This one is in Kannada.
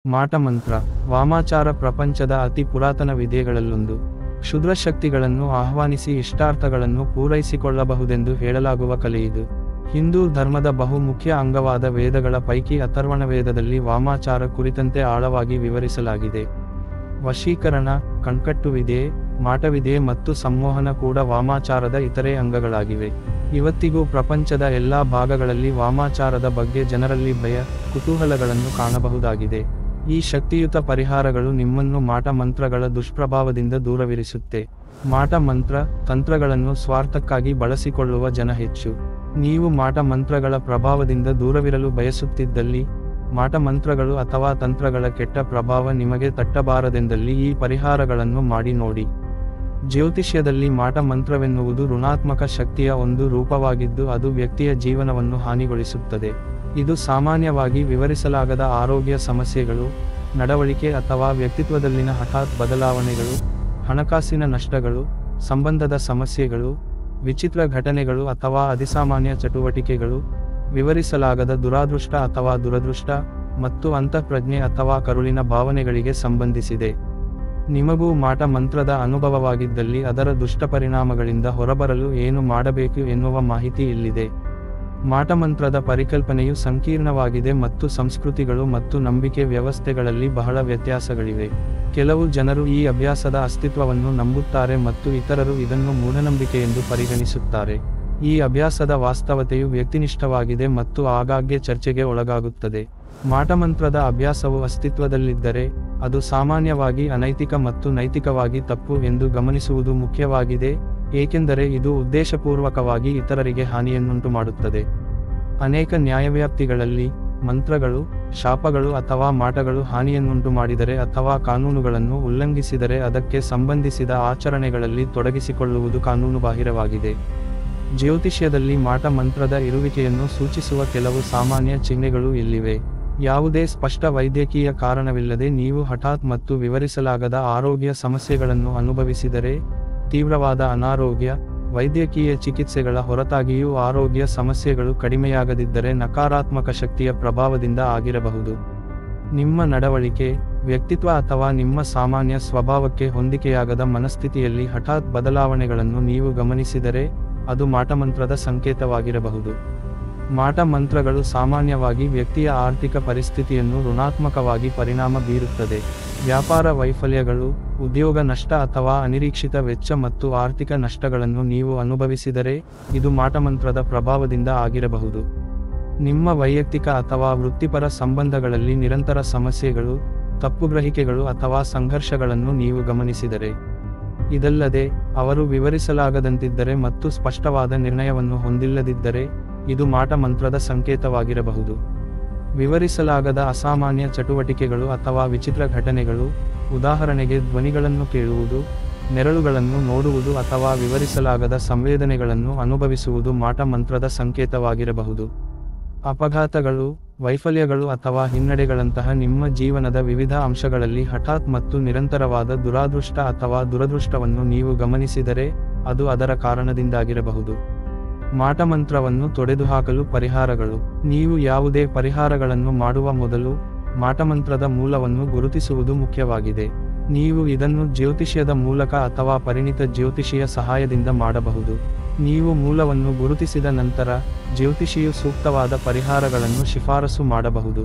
ಮಾಟಮಂತ್ರ ವಾಮಾಚಾರ ಪ್ರಪಂಚದ ಅತಿ ಪುರಾತನ ವಿದ್ಯೆಗಳಲ್ಲೊಂದು. ಕ್ಷುದ್ರ ಶಕ್ತಿಗಳನ್ನು ಆಹ್ವಾನಿಸಿ ಇಷ್ಟಾರ್ಥಗಳನ್ನು ಪೂರೈಸಿಕೊಳ್ಳಬಹುದೆಂದು ಹೇಳಲಾಗುವ ಕಲೆಯಿದು. ಹಿಂದೂ ಧರ್ಮದ ಬಹು ಮುಖ್ಯ ಅಂಗವಾದ ವೇದಗಳ ಪೈಕಿ ಅಥರ್ವಣ ವೇದದಲ್ಲಿ ವಾಮಾಚಾರ ಕುರಿತಂತೆ ಆಳವಾಗಿ ವಿವರಿಸಲಾಗಿದೆ. ವಶೀಕರಣ, ಕಣ್ಕಟ್ಟುವಿದ್ಯೆ, ಮಾಟವಿದ್ಯೆ ಮತ್ತು ಸಂಮೋಹನ ಕೂಡ ವಾಮಾಚಾರದ ಇತರೆ ಅಂಗಗಳಾಗಿವೆ. ಇವತ್ತಿಗೂ ಪ್ರಪಂಚದ ಎಲ್ಲಾ ಭಾಗಗಳಲ್ಲಿ ವಾಮಾಚಾರದ ಬಗ್ಗೆ ಜನರಲ್ಲಿ ಭಯ, ಕುತೂಹಲಗಳನ್ನು ಕಾಣಬಹುದಾಗಿದೆ. ಈ ಶಕ್ತಿಯುತ ಪರಿಹಾರಗಳು ನಿಮ್ಮನ್ನು ಮಾಟ ಮಂತ್ರಗಳ ದುಷ್ಪ್ರಭಾವದಿಂದ ದೂರವಿರಿಸುತ್ತೆ. ಮಾಟ ಮಂತ್ರ ತಂತ್ರಗಳನ್ನು ಸ್ವಾರ್ಥಕ್ಕಾಗಿ ಬಳಸಿಕೊಳ್ಳುವ ಜನ ಹೆಚ್ಚು. ನೀವು ಮಾಟ ಮಂತ್ರಗಳ ಪ್ರಭಾವದಿಂದ ದೂರವಿರಲು ಬಯಸುತ್ತಿದ್ದಲ್ಲಿ, ಮಾಟ ಮಂತ್ರಗಳು ಅಥವಾ ತಂತ್ರಗಳ ಕೆಟ್ಟ ಪ್ರಭಾವ ನಿಮಗೆ ತಟ್ಟಬಾರದೆಂದಲ್ಲಿ ಈ ಪರಿಹಾರಗಳನ್ನು ಮಾಡಿ ನೋಡಿ. ಜ್ಯೋತಿಷ್ಯದಲ್ಲಿ ಮಾಟ ಮಂತ್ರವೆನ್ನುವುದು ಋಣಾತ್ಮಕ ಶಕ್ತಿಯ ಒಂದು ರೂಪವಾಗಿದ್ದು ಅದು ವ್ಯಕ್ತಿಯ ಜೀವನವನ್ನು ಹಾನಿಗೊಳಿಸುತ್ತದೆ. ಇದು ಸಾಮಾನ್ಯವಾಗಿ ವಿವರಿಸಲಾಗದ ಆರೋಗ್ಯ ಸಮಸ್ಯೆಗಳು, ನಡವಳಿಕೆ ಅಥವಾ ವ್ಯಕ್ತಿತ್ವದಲ್ಲಿನ ಹಠಾತ್ ಬದಲಾವಣೆಗಳು, ಹಣಕಾಸಿನ ನಷ್ಟಗಳು, ಸಂಬಂಧದ ಸಮಸ್ಯೆಗಳು, ವಿಚಿತ್ರ ಘಟನೆಗಳು ಅಥವಾ ಅಧಿಸಾಮಾನ್ಯ ಚಟುವಟಿಕೆಗಳು, ವಿವರಿಸಲಾಗದ ದುರಾದೃಷ್ಟ ಅಥವಾ ದುರದೃಷ್ಟ, ಮತ್ತು ಅಂತಃಪ್ರಜ್ಞೆ ಅಥವಾ ಕರುಳಿನ ಭಾವನೆಗಳಿಗೆ ಸಂಬಂಧಿಸಿದೆ. ನಿಮಗೂ ಮಾಟ ಮಂತ್ರದ ಅನುಭವವಾಗಿದ್ದಲ್ಲಿ ಅದರ ದುಷ್ಟಪರಿಣಾಮಗಳಿಂದ ಹೊರಬರಲು ಏನು ಮಾಡಬೇಕು ಎನ್ನುವ ಮಾಹಿತಿ ಇಲ್ಲಿದೆ. ಮಾಟಮಂತ್ರದ ಪರಿಕಲ್ಪನೆಯು ಸಂಕೀರ್ಣವಾಗಿದೆ ಮತ್ತು ಸಂಸ್ಕೃತಿಗಳು ಮತ್ತು ನಂಬಿಕೆ ವ್ಯವಸ್ಥೆಗಳಲ್ಲಿ ಬಹಳ ವ್ಯತ್ಯಾಸಗಳಿವೆ. ಕೆಲವು ಜನರು ಈ ಅಭ್ಯಾಸದ ಅಸ್ತಿತ್ವವನ್ನು ನಂಬುತ್ತಾರೆ ಮತ್ತು ಇತರರು ಇದನ್ನು ಮೂಢನಂಬಿಕೆಯೆಂದು ಪರಿಗಣಿಸುತ್ತಾರೆ. ಈ ಅಭ್ಯಾಸದ ವಾಸ್ತವತೆಯು ವ್ಯಕ್ತಿನಿಷ್ಠವಾಗಿದೆ ಮತ್ತು ಆಗಾಗ್ಗೆ ಚರ್ಚೆಗೆ ಒಳಗಾಗುತ್ತದೆ. ಮಾಟಮಂತ್ರದ ಅಭ್ಯಾಸವು ಅಸ್ತಿತ್ವದಲ್ಲಿದ್ದರೆ, ಅದು ಸಾಮಾನ್ಯವಾಗಿ ಅನೈತಿಕ ಮತ್ತು ನೈತಿಕವಾಗಿ ತಪ್ಪು ಎಂದು ಗಮನಿಸುವುದು ಮುಖ್ಯವಾಗಿದೆ, ಏಕೆಂದರೆ ಇದು ಉದ್ದೇಶಪೂರ್ವಕವಾಗಿ ಇತರರಿಗೆ ಹಾನಿಯನ್ನುಂಟು ಮಾಡುತ್ತದೆ. ಅನೇಕ ನ್ಯಾಯವ್ಯಾಪ್ತಿಗಳಲ್ಲಿ, ಮಂತ್ರಗಳು, ಶಾಪಗಳು ಅಥವಾ ಮಾಟಗಳು ಹಾನಿಯನ್ನುಂಟು ಮಾಡಿದರೆ ಅಥವಾ ಕಾನೂನುಗಳನ್ನು ಉಲ್ಲಂಘಿಸಿದರೆ ಅದಕ್ಕೆ ಸಂಬಂಧಿಸಿದ ಆಚರಣೆಗಳಲ್ಲಿ ತೊಡಗಿಸಿಕೊಳ್ಳುವುದು ಕಾನೂನುಬಾಹಿರವಾಗಿದೆ. ಜ್ಯೋತಿಷ್ಯದಲ್ಲಿ ಮಾಟ ಮಂತ್ರದ ಇರುವಿಕೆಯನ್ನು ಸೂಚಿಸುವ ಕೆಲವು ಸಾಮಾನ್ಯ ಚಿಹ್ನೆಗಳು ಇಲ್ಲಿವೆ. ಯಾವುದೇ ಸ್ಪಷ್ಟ ವೈದ್ಯಕೀಯ ಕಾರಣವಿಲ್ಲದೆ ನೀವು ಹಠಾತ್ ಮತ್ತು ವಿವರಿಸಲಾಗದ ಆರೋಗ್ಯ ಸಮಸ್ಯೆಗಳನ್ನು ಅನುಭವಿಸಿದರೆ, ತೀವ್ರವಾದ ಅನಾರೋಗ್ಯ, ವೈದ್ಯಕೀಯ ಚಿಕಿತ್ಸೆಗಳ ಹೊರತಾಗಿಯೂ ಆರೋಗ್ಯ ಸಮಸ್ಯೆಗಳು ಕಡಿಮೆಯಾಗದಿದ್ದರೆ ನಕಾರಾತ್ಮಕ ಶಕ್ತಿಯ ಪ್ರಭಾವದಿಂದ ಆಗಿರಬಹುದು. ನಿಮ್ಮ ನಡವಳಿಕೆ, ವ್ಯಕ್ತಿತ್ವ ಅಥವಾ ನಿಮ್ಮ ಸಾಮಾನ್ಯ ಸ್ವಭಾವಕ್ಕೆ ಹೊಂದಿಕೆಯಾಗದ ಮನಸ್ಥಿತಿಯಲ್ಲಿ ಹಠಾತ್ ಬದಲಾವಣೆಗಳನ್ನು ನೀವು ಗಮನಿಸಿದರೆ, ಅದು ಮಾಟಮಂತ್ರದ ಸಂಕೇತವಾಗಿರಬಹುದು. ಮಾಟ ಮಂತ್ರಗಳು ಸಾಮಾನ್ಯವಾಗಿ ವ್ಯಕ್ತಿಯ ಆರ್ಥಿಕ ಪರಿಸ್ಥಿತಿಯನ್ನು ಋಣಾತ್ಮಕವಾಗಿ ಪರಿಣಾಮ ಬೀರುತ್ತದೆ. ವ್ಯಾಪಾರ ವೈಫಲ್ಯಗಳು, ಉದ್ಯೋಗ ನಷ್ಟ ಅಥವಾ ಅನಿರೀಕ್ಷಿತ ವೆಚ್ಚ ಮತ್ತು ಆರ್ಥಿಕ ನಷ್ಟಗಳನ್ನು ನೀವು ಅನುಭವಿಸಿದರೆ, ಇದು ಮಾಟಮಂತ್ರದ ಪ್ರಭಾವದಿಂದ ಆಗಿರಬಹುದು. ನಿಮ್ಮ ವೈಯಕ್ತಿಕ ಅಥವಾ ವೃತ್ತಿಪರ ಸಂಬಂಧಗಳಲ್ಲಿ ನಿರಂತರ ಸಮಸ್ಯೆಗಳು, ತಪ್ಪುಗ್ರಹಿಕೆಗಳು ಅಥವಾ ಸಂಘರ್ಷಗಳನ್ನು ನೀವು ಗಮನಿಸಿದರೆ, ಇದಲ್ಲದೆ ಅವರು ವಿವರಿಸಲಾಗದಂತಿದ್ದರೆ ಮತ್ತು ಸ್ಪಷ್ಟವಾದ ನಿರ್ಣಯವನ್ನು ಹೊಂದಿಲ್ಲದಿದ್ದರೆ, ಇದು ಮಾಟ ಮಂತ್ರದ ಸಂಕೇತವಾಗಿರಬಹುದು. ವಿವರಿಸಲಾಗದ ಅಸಾಮಾನ್ಯ ಚಟುವಟಿಕೆಗಳು ಅಥವಾ ವಿಚಿತ್ರ ಘಟನೆಗಳು, ಉದಾಹರಣೆಗೆ ಧ್ವನಿಗಳನ್ನು ಕೇಳುವುದು, ನೆರಳುಗಳನ್ನು ನೋಡುವುದು ಅಥವಾ ವಿವರಿಸಲಾಗದ ಸಂವೇದನೆಗಳನ್ನು ಅನುಭವಿಸುವುದು ಮಾಟ ಮಂತ್ರದ ಸಂಕೇತವಾಗಿರಬಹುದು. ಅಪಘಾತಗಳು, ವೈಫಲ್ಯಗಳು ಅಥವಾ ಹಿನ್ನಡೆಗಳಂತಹ ನಿಮ್ಮ ಜೀವನದ ವಿವಿಧ ಅಂಶಗಳಲ್ಲಿ ಹಠಾತ್ ಮತ್ತು ನಿರಂತರವಾದ ದುರಾದೃಷ್ಟ ಅಥವಾ ದುರದೃಷ್ಟವನ್ನು ನೀವು ಗಮನಿಸಿದರೆ, ಅದು ಅದರ ಕಾರಣದಿಂದಾಗಿರಬಹುದು. ಮಾಟಮಂತ್ರವನ್ನು ತೊಡೆದುಹಾಕಲು ಪರಿಹಾರಗಳು. ನೀವು ಯಾವುದೇ ಪರಿಹಾರಗಳನ್ನು ಮಾಡುವ ಮೊದಲು, ಮಾಟಮಂತ್ರದ ಮೂಲವನ್ನು ಗುರುತಿಸುವುದು ಮುಖ್ಯವಾಗಿದೆ. ನೀವು ಇದನ್ನು ಜ್ಯೋತಿಷ್ಯದ ಮೂಲಕ ಅಥವಾ ಪರಿಣಿತ ಜ್ಯೋತಿಷಿಯ ಸಹಾಯದಿಂದ ಮಾಡಬಹುದು. ನೀವು ಮೂಲವನ್ನು ಗುರುತಿಸಿದ ನಂತರ, ಜ್ಯೋತಿಷಿಯು ಸೂಕ್ತವಾದ ಪರಿಹಾರಗಳನ್ನು ಶಿಫಾರಸು ಮಾಡಬಹುದು.